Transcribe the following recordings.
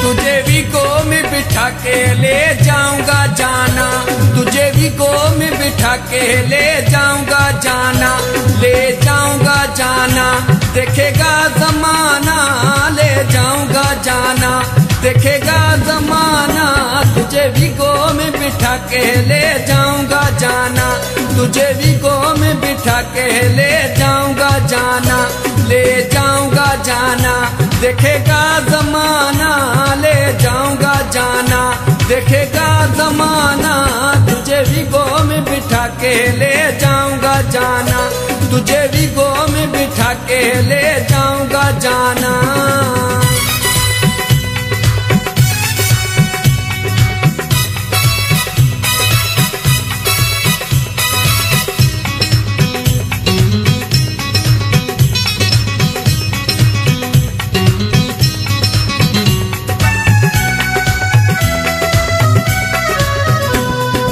तुझे वीगो में बिठा के ले जाऊंगा जाना, तुझे वीगो में बिठा के ले जाऊंगा जाना, ले जाऊंगा जाना, देखेगा जमाना, ले जाऊंगा जाना, देखेगा जमाना, तुझे वीगो में बिठा के ले जाऊंगा जाना, तुझे वीगो में बिठा के ले जाऊंगा जाना, ले जाऊंगा जाना, देखेगा जमाना, ले जाऊंगा जाना, देखेगा जमाना, तुझे वीगो में बिठा के ले जाऊंगा जाना, तुझे वीगो में बिठा के ले जाऊंगा जाना।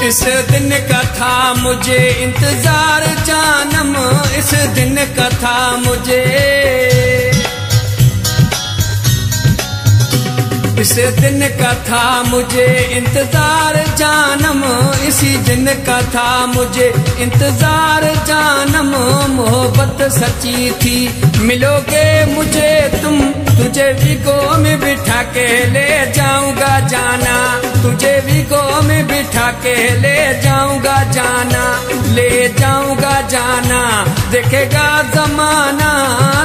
इस दिन का था मुझे इंतजार जानम, इस दिन का था मुझे, इस दिन का था मुझे इंतजार जानम, इसी दिन का था मुझे इंतजार जानम, मोहब्बत सच्ची थी मिलोगे मुझे तुम, तुझे वीगो में बिठा के ले जाऊंगा जाना, तुझे वीगो में बिठा के ले जाऊंगा जाना, ले जाऊंगा जाना, देखेगा जमाना,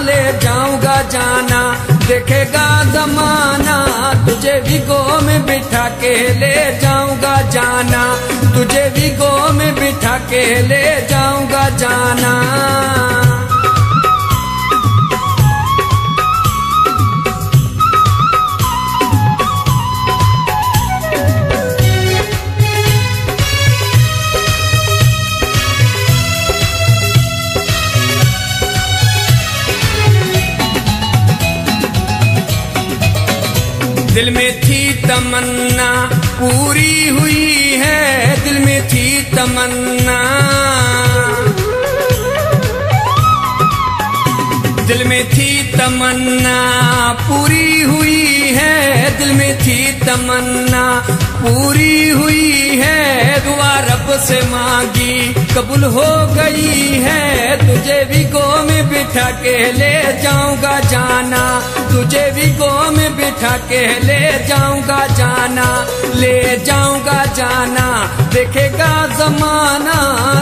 ले जाऊंगा जाना, देखेगा जमाना, तुझे वीगो में बिठा के ले जाऊंगा जाना, तुझे वीगो में बिठा के ले जाऊंगा जाना। दिल में थी तमन्ना पूरी हुई है, दिल में थी तमन्ना, दिल में थी तमन्ना पूरी हुई है, दिल में थी तमन्ना पूरी हुई है, दुआ रब से मांगी कबूल हो गई है, तुझे वीगो में बिठा के ले जाऊंगा जाना, तुझे वीगो में बिठा के ले जाऊंगा जाना, ले जाऊंगा जाना, देखेगा जमाना,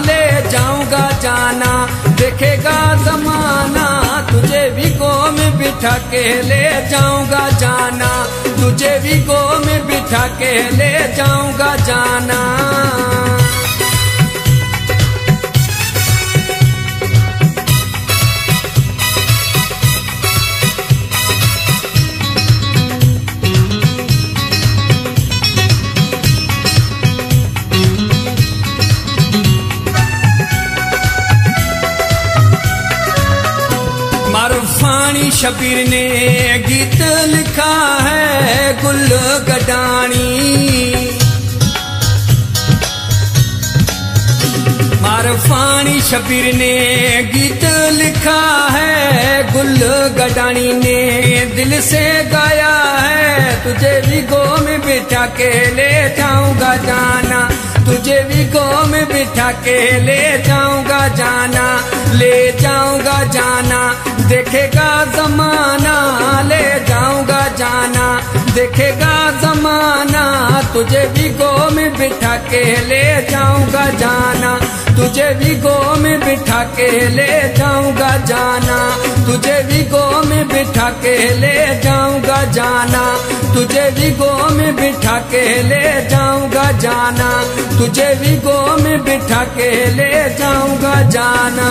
ले जाऊंगा जाना, देखेगा जमाना, तुझे वीगो में बिठा के ले जाऊंगा जाना, तुझे वीगो में बिठा के ले जाऊंगा जाना। मारूफानी शबीर ने गीत लिखा है गुल गडानी, मारूफानी शबीर ने गीत लिखा है गुल गडानी ने दिल से गाया है, तुझे वीगो में बिठा के ले जाऊंगा जाना, तुझे वीगो में बिठा के ले जाऊंगा जाना, ले जाऊंगा जाना, देखेगा जमाना, ले जाऊंगा जाना, देखेगा जमाना, तुझे वीगो में बिठा के ले जाऊंगा जाना, तुझे वीगो में बिठा के ले जाऊंगा जाना, तुझे वीगो में बिठा के ले जाऊंगा जाना, तुझे वीगो में बिठा के ले जाऊंगा जाना, तुझे वीगो में बिठा के ले जाऊंगा जाना।